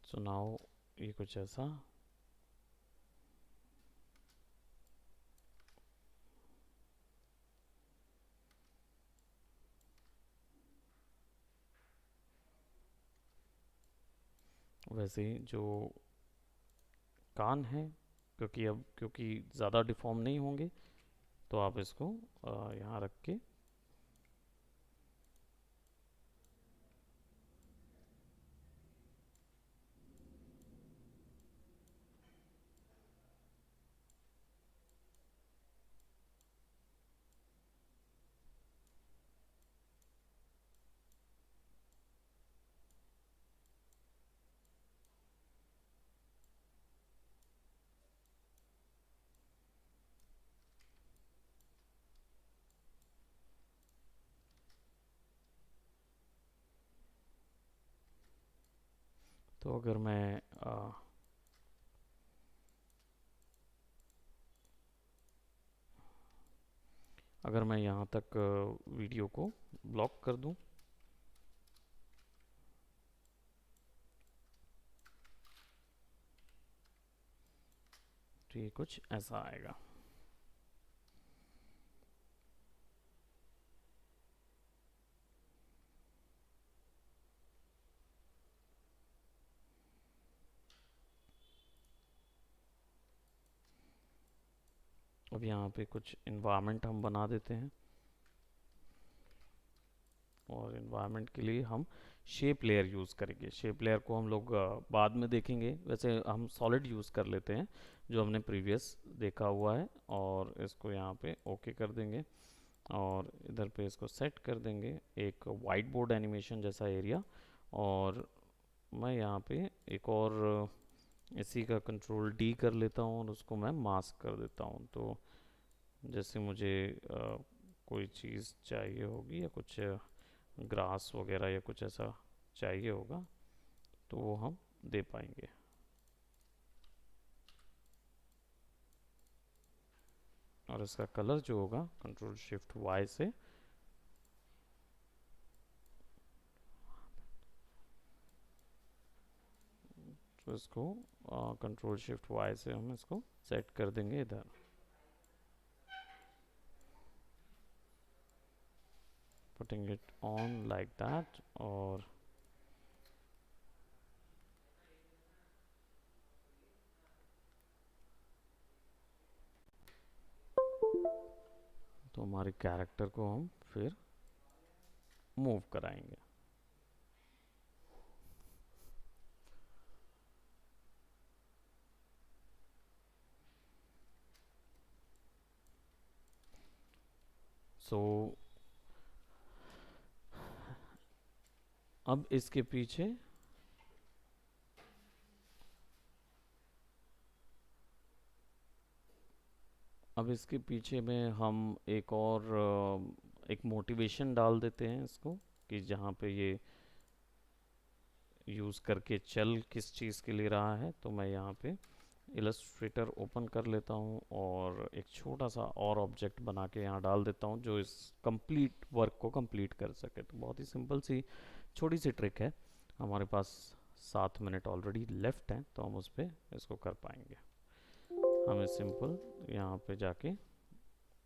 सो नाउ ये कुछ ऐसा। वैसे ही जो कान है, क्योंकि ज़्यादा डिफॉर्म नहीं होंगे, तो आप इसको यहाँ रख के, तो अगर मैं यहाँ तक वीडियो को ब्लॉक कर दूँ, तो ये कुछ ऐसा आएगा। अब यहाँ पे कुछ इन्वायरमेंट हम बना देते हैं, और इन्वायरमेंट के लिए हम शेप लेयर यूज़ करेंगे। शेप लेयर को हम लोग बाद में देखेंगे, वैसे हम सॉलिड यूज़ कर लेते हैं जो हमने प्रीवियस देखा हुआ है। और इसको यहाँ पे ओके कर देंगे, और इधर पे इसको सेट कर देंगे एक वाइट बोर्ड एनिमेशन जैसा एरिया। और मैं यहाँ पे एक और इसी का कंट्रोल डी कर लेता हूँ और उसको मैं मास्क कर देता हूँ। तो जैसे मुझे कोई चीज़ चाहिए होगी या कुछ ग्रास वगैरह या कुछ ऐसा चाहिए होगा तो वो हम दे पाएंगे। और इसका कलर जो होगा कंट्रोल शिफ्ट वाई से तो इसको कंट्रोल शिफ्ट वाई से हम इसको सेट कर देंगे इधर। Putting it on like that. और तो हमारे कैरेक्टर को हम फिर मूव कराएंगे। सो अब इसके पीछे में हम एक और एक मोटिवेशन डाल देते हैं इसको कि जहाँ पे ये यूज़ करके चल किस चीज़ के लिए रहा है। तो मैं यहाँ पे इलस्ट्रेटर ओपन कर लेता हूँ और एक छोटा सा और ऑब्जेक्ट बना के यहाँ डाल देता हूँ जो इस कंप्लीट वर्क को कंप्लीट कर सके। तो बहुत ही सिंपल सी छोटी सी ट्रिक है। हमारे पास 7 मिनट ऑलरेडी लेफ्ट हैं तो हम उस पर इसको कर पाएंगे। हमें सिंपल यहाँ पे जाके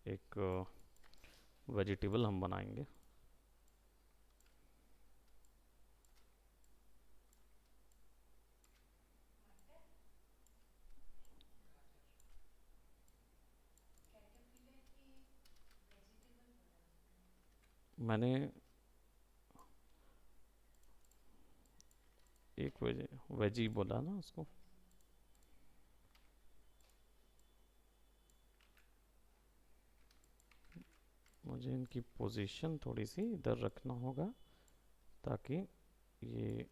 एक वेजिटेबल हम बनाएंगे। मैंने एक वेजी बोला ना उसको। मुझे इनकी पोजीशन थोड़ी सी इधर रखना होगा ताकि ये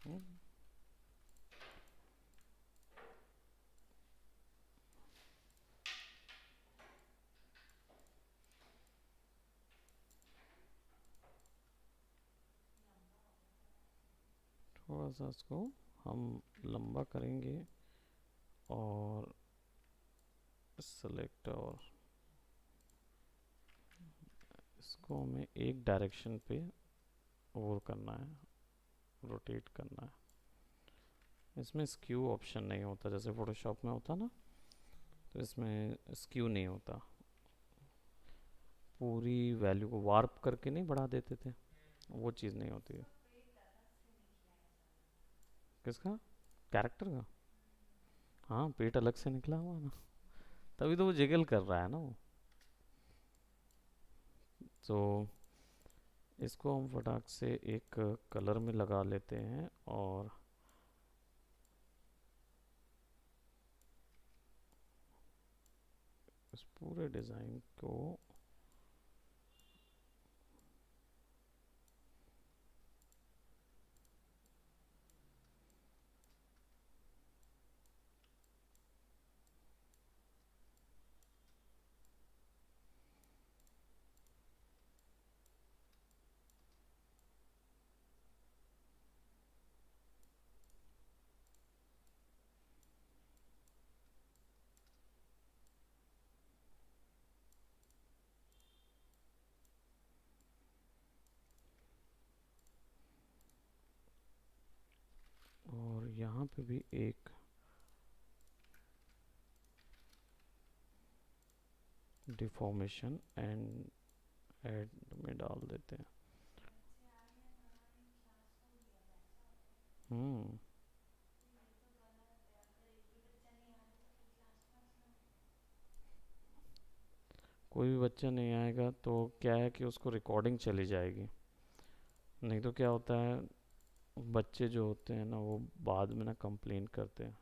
हम्म, थोड़ा सा इसको हम लंबा करेंगे और सेलेक्ट और इसको हमें एक डायरेक्शन पे वो करना है, रोटेट करना है। इसमें स्क्यू ऑप्शन नहीं होता जैसे फोटोशॉप में होता ना, तो इसमें स्क्यू नहीं होता। पूरी वैल्यू को वार्प करके नहीं बढ़ा देते थे, वो चीज़ नहीं होती है। किसका? कैरेक्टर का? हाँ, पेट अलग से निकला हुआ ना, तभी तो वो जिगल कर रहा है ना वो। तो इसको हम फटाक से एक कलर में लगा लेते हैं और इस पूरे डिज़ाइन को और यहाँ पे भी एक डिफॉर्मेशन एंड ऐड में डाल देते हैं। हम्म कोई भी बच्चा नहीं आएगा तो क्या है कि उसको रिकॉर्डिंग चली जाएगी। नहीं तो क्या होता है, बच्चे जो होते हैं ना वो बाद में ना कंप्लेन करते हैं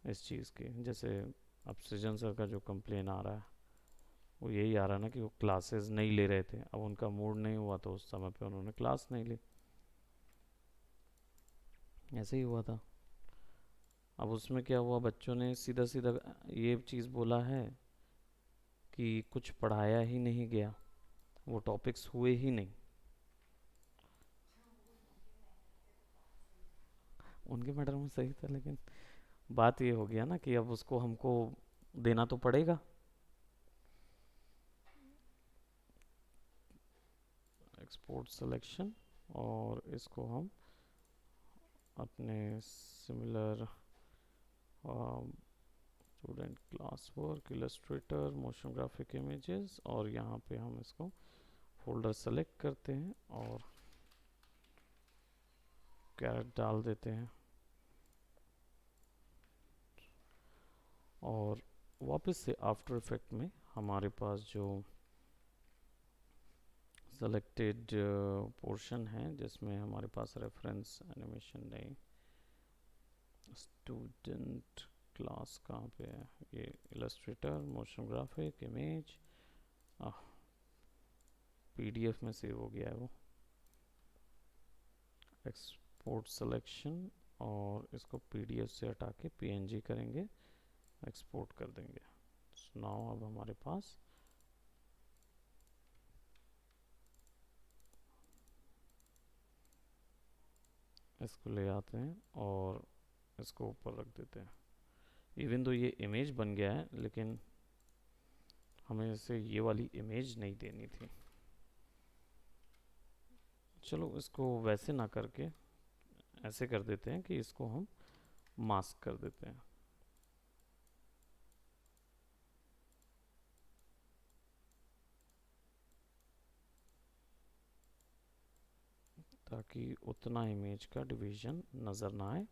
इस चीज़ की। जैसे अब सृजन सर का जो कंप्लेन आ रहा है वो यही आ रहा है ना कि वो क्लासेस नहीं ले रहे थे, अब उनका मूड नहीं हुआ तो उस समय पे उन्होंने क्लास नहीं ली। ऐसे ही हुआ था। अब उसमें क्या हुआ, बच्चों ने सीधा सीधा ये चीज़ बोला है कि कुछ पढ़ाया ही नहीं गया, वो टॉपिक्स हुए ही नहीं। उनके मैटर में सही था, लेकिन बात ये हो गया ना कि अब उसको हमको देना तो पड़ेगा। एक्सपोर्ट सिलेक्शन, और इसको हम अपने similar student class work Illustrator motion graphic images, और यहाँ पे हम इसको फोल्डर सेलेक्ट करते हैं और कैरेट डाल देते हैं। और वापस से आफ्टर इफेक्ट में हमारे पास जो सेलेक्टेड पोर्शन है जिसमें हमारे पास रेफरेंस एनिमेशन नहीं, स्टूडेंट क्लास कहाँ पे है, ये Illustrator motion graphic image, PDF में सेव हो गया है वो। एक्सपोर्ट सिलेक्शन, और इसको पीडीएफ से हटा के पीएनजी करेंगे, एक्सपोर्ट कर देंगे। नाउ अब हमारे पास इसको ले आते हैं और इसको ऊपर रख देते हैं। इवन तो ये इमेज बन गया है, लेकिन हमें इसे ये वाली इमेज नहीं देनी थी। चलो इसको वैसे ना करके ऐसे कर देते हैं कि इसको हम मास्क कर देते हैं। ताकि उतना इमेज का डिवीजन नज़र ना आए।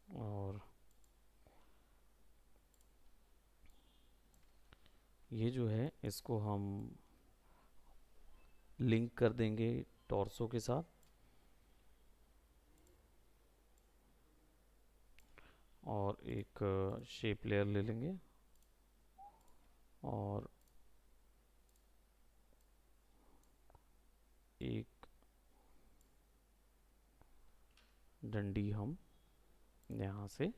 और ये जो है इसको हम लिंक कर देंगे टॉर्सो के साथ, और एक शेप लेयर ले लेंगे और एक डंडी हम यहाँ से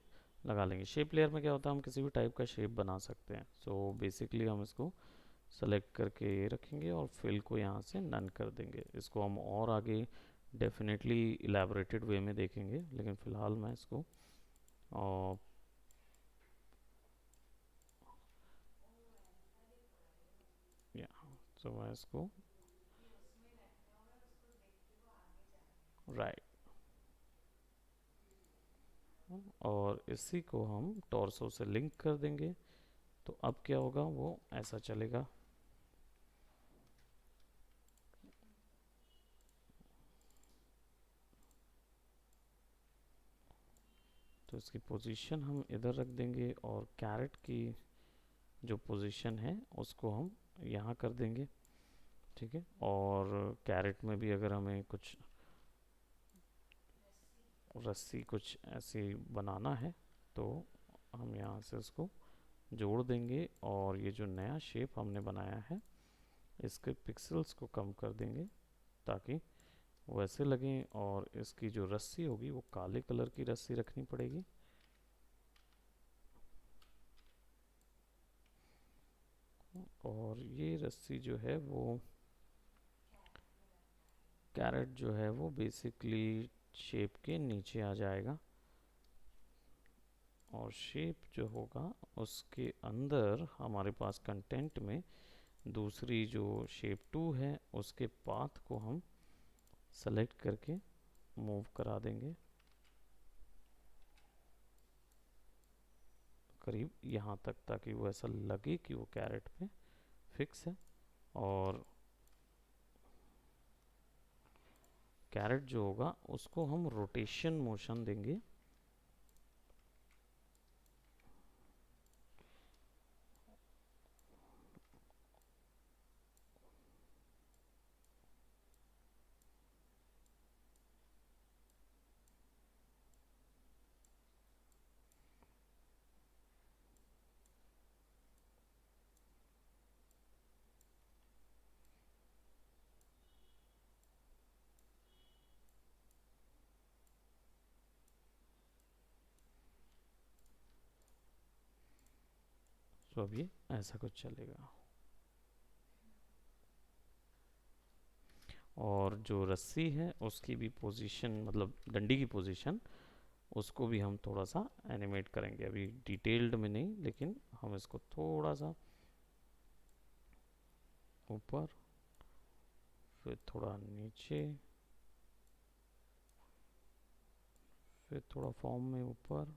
लगा लेंगे। शेप लेयर में क्या होता है, हम किसी भी टाइप का शेप बना सकते हैं। सो बेसिकली हम इसको सेलेक्ट करके ये रखेंगे और फिल को यहाँ से नन कर देंगे। इसको हम और आगे डेफिनेटली इलेबोरेटेड वे में देखेंगे, लेकिन फ़िलहाल मैं इसको और या तो मैं इसको राइट, और इसी को हम टॉर्सो से लिंक कर देंगे। तो अब क्या होगा, वो ऐसा चलेगा। तो इसकी पोजीशन हम इधर रख देंगे और कैरेट की जो पोजीशन है उसको हम यहाँ कर देंगे। ठीक है, और कैरेट में भी अगर हमें कुछ रस्सी कुछ ऐसी बनाना है तो हम यहाँ से उसको जोड़ देंगे, और ये जो नया शेप हमने बनाया है इसके पिक्सेल्स को कम कर देंगे ताकि वो ऐसे लगें, और इसकी जो रस्सी होगी वो काले कलर की रस्सी रखनी पड़ेगी। और ये रस्सी जो है वो कैरेट जो है वो बेसिकली शेप के नीचे आ जाएगा, और शेप जो होगा उसके अंदर हमारे पास कंटेंट में दूसरी जो शेप 2 है उसके पाथ को हम सेलेक्ट करके मूव करा देंगे करीब यहाँ तक, ताकि वो ऐसा लगे कि वो कैरेट पे फिक्स है। और कैरेट जो होगा उसको हम रोटेशन मोशन देंगे। तो अब ये ऐसा कुछ चलेगा। और जो रस्सी है उसकी भी पोजीशन, मतलब डंडी की पोजीशन, उसको भी हम थोड़ा सा एनिमेट करेंगे, अभी डिटेल्ड में नहीं, लेकिन हम इसको थोड़ा सा ऊपर, फिर थोड़ा नीचे, फिर थोड़ा फॉर्म में ऊपर,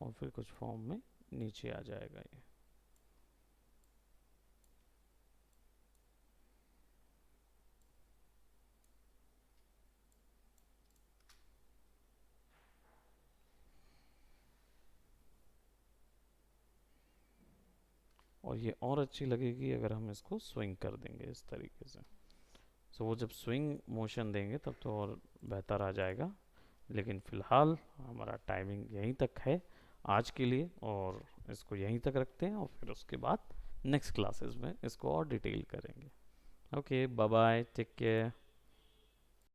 और फिर कुछ फॉर्म में नीचे आ जाएगा ये। और ये और अच्छी लगेगी अगर हम इसको स्विंग कर देंगे इस तरीके से। सो वो जब स्विंग मोशन देंगे तब तो और बेहतर आ जाएगा। लेकिन फ़िलहाल हमारा टाइमिंग यहीं तक है आज के लिए, और इसको यहीं तक रखते हैं, और फिर उसके बाद नेक्स्ट क्लासेस में इसको और डिटेल करेंगे। Okay, bye bye, take care.